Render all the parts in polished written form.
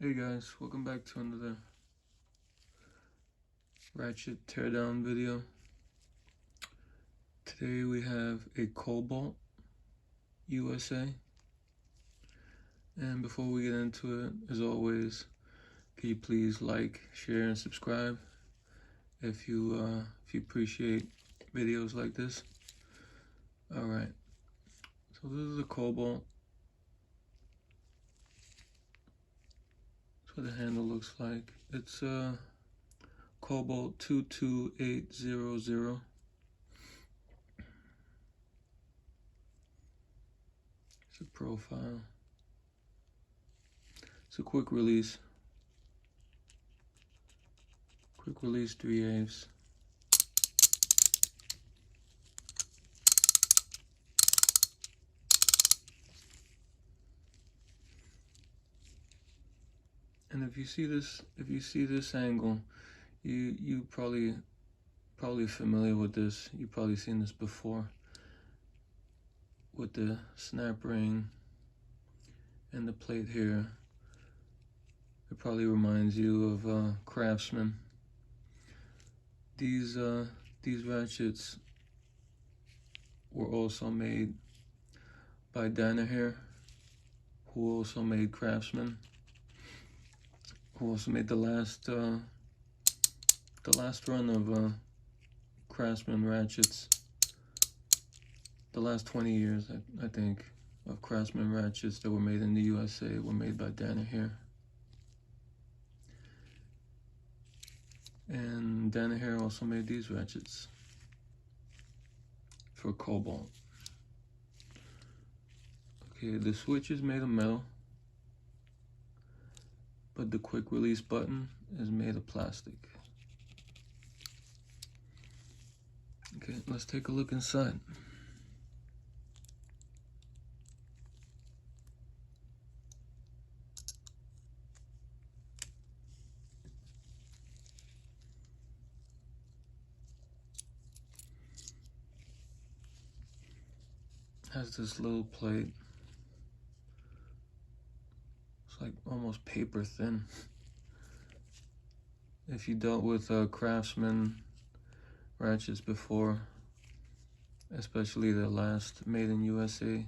Hey guys, welcome back to another Ratchet teardown video. Today we have a Kobalt USA. And before we get into it, as always, can you please like, share, and subscribe if you appreciate videos like this. Alright, so this is a Kobalt. That's what the handle looks like. It's a Kobalt 22800. It's a profile. It's a quick release 3/8. And if you see this angle, you probably familiar with this. You've probably seen this before with the snap ring and the plate here. It probably reminds you of Craftsman. These ratchets were also made by Danaher, who also made Craftsman, who also made the last run of Craftsman ratchets. The last 20 years, I think, of Craftsman ratchets that were made in the USA were made by Danaher. And Danaher also made these ratchets for Kobalt. Okay, the switch is made of metal, but the quick release button is made of plastic. Okay, let's take a look inside. Has this little plate. It's like almost paper thin. If you dealt with Craftsman ratchets before, especially the last made in USA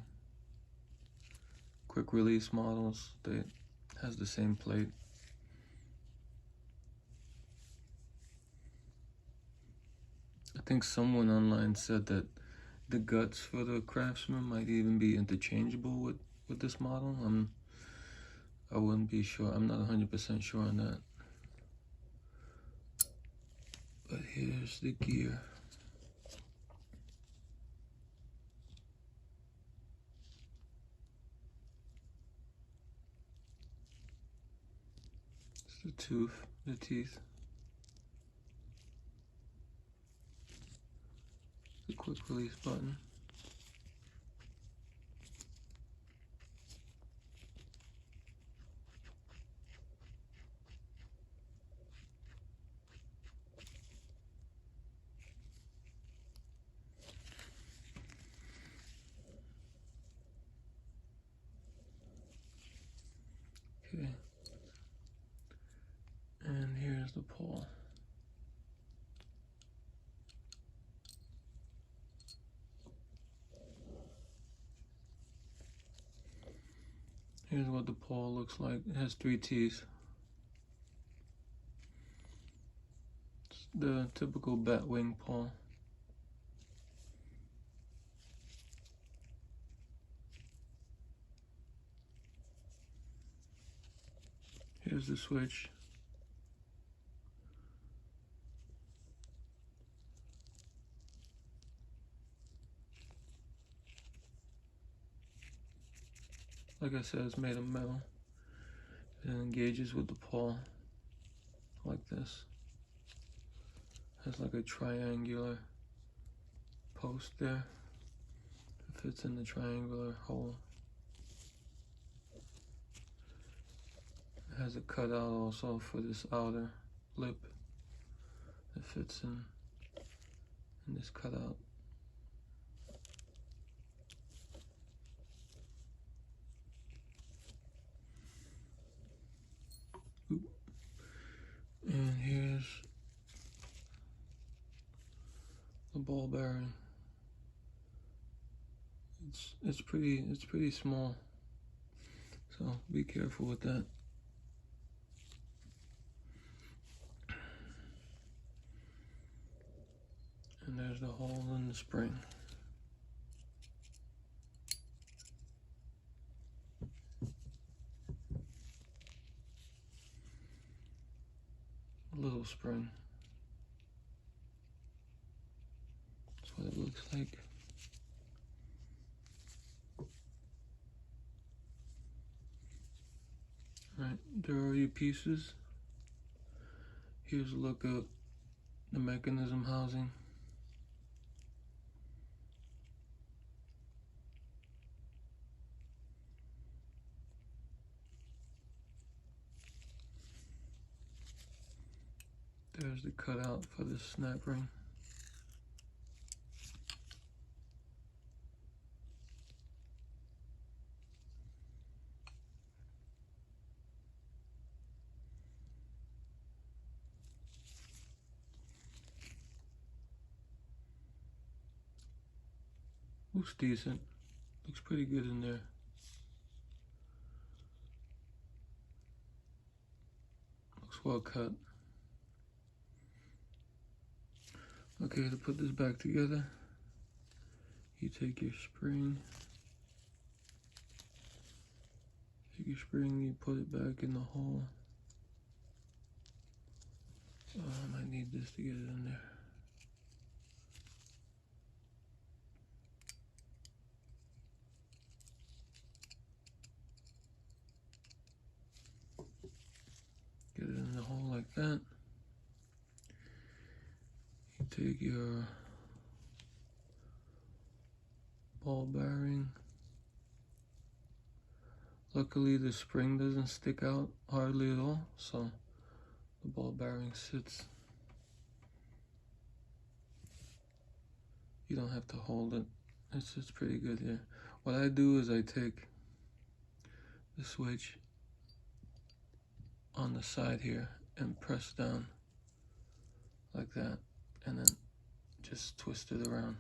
quick release models, they has the same plate. I think someone online said that the guts for the Craftsman might even be interchangeable with this model. I wouldn't be sure. I'm not 100% sure on that. But here's the gear. It's the teeth. The quick release button. Okay. And here's the pole. Here's what the pole looks like. It has 3 teeth. It's the typical bat wing pole. Here's the switch. Like I said, it's made of metal. It engages with the paw like this. Has like a triangular post there. It fits in the triangular hole. It has a cutout also for this outer lip. It fits in this cutout. ball bearing. It's pretty small, so be careful with that. And there's the hole in the spring. A little spring. That's what it looks like. Right, there are your pieces. Here's a look at the mechanism housing. There's the cutout for the snap ring. Looks decent. Looks pretty good in there. Looks well cut. Okay, to put this back together, you take your spring. You put it back in the hole. I might need this to get it in there. Get it in the hole like that. You take your ball bearing. Luckily the spring doesn't stick out hardly at all, so the ball bearing sits. You don't have to hold it. It's just pretty good here. What I do is I take the switch on the side here and press down like that, and then just twist it around.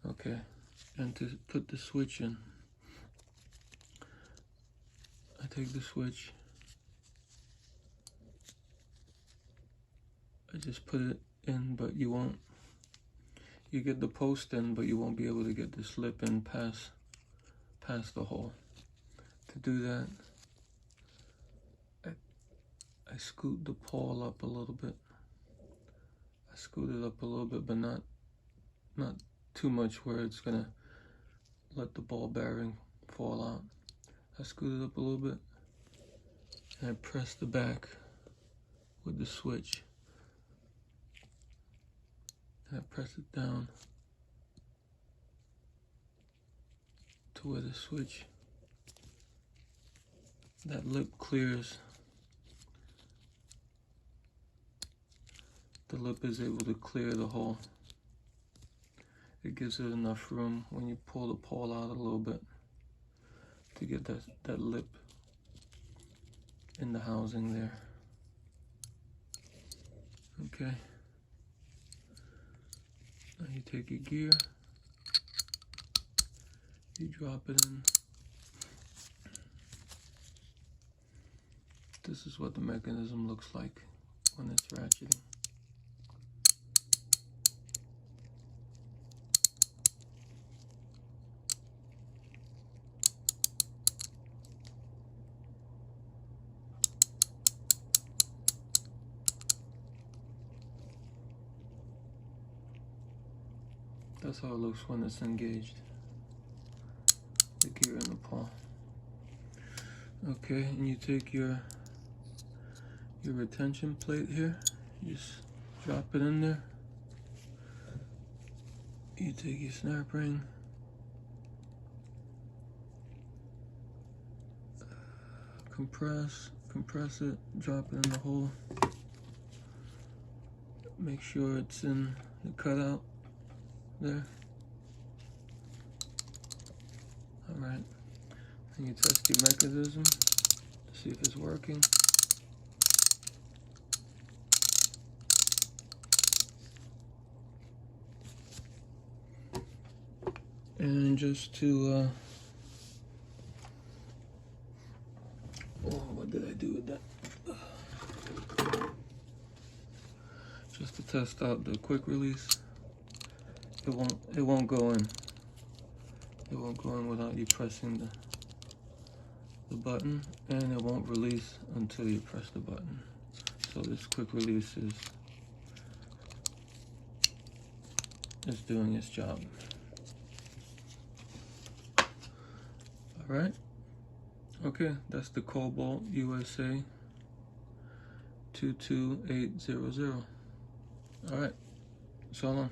Okay, and to put the switch in, I take the switch, I just put it in, but you won't, you get the post in, but you won't be able to get the slip in past the hole. To do that, I scoot the pawl up a little bit. I scoot it up a little bit, but not too much where it's gonna let the ball bearing fall out. I scoot it up a little bit, and I press the back with the switch. And I press it down to where the switch, that lip clears. The lip is able to clear the hole. It gives it enough room when you pull the pawl out a little bit to get that lip in the housing there. Okay. Now you take your gear, you drop it in. This is what the mechanism looks like when it's ratcheting. That's how it looks when it's engaged. The gear in the paw. Okay, and you take your retention plate here. You just drop it in there. You take your snap ring. Compress it, drop it in the hole. Make sure it's in the cutout there. Alright, and you test your mechanism to see if it's working. And just to what did I do with that? Just to test out the quick release. It won't go in. It won't go in without you pressing the button, and it won't release until you press the button. So this quick release is doing its job. All right. Okay, that's the Kobalt USA 22800. All right, so long.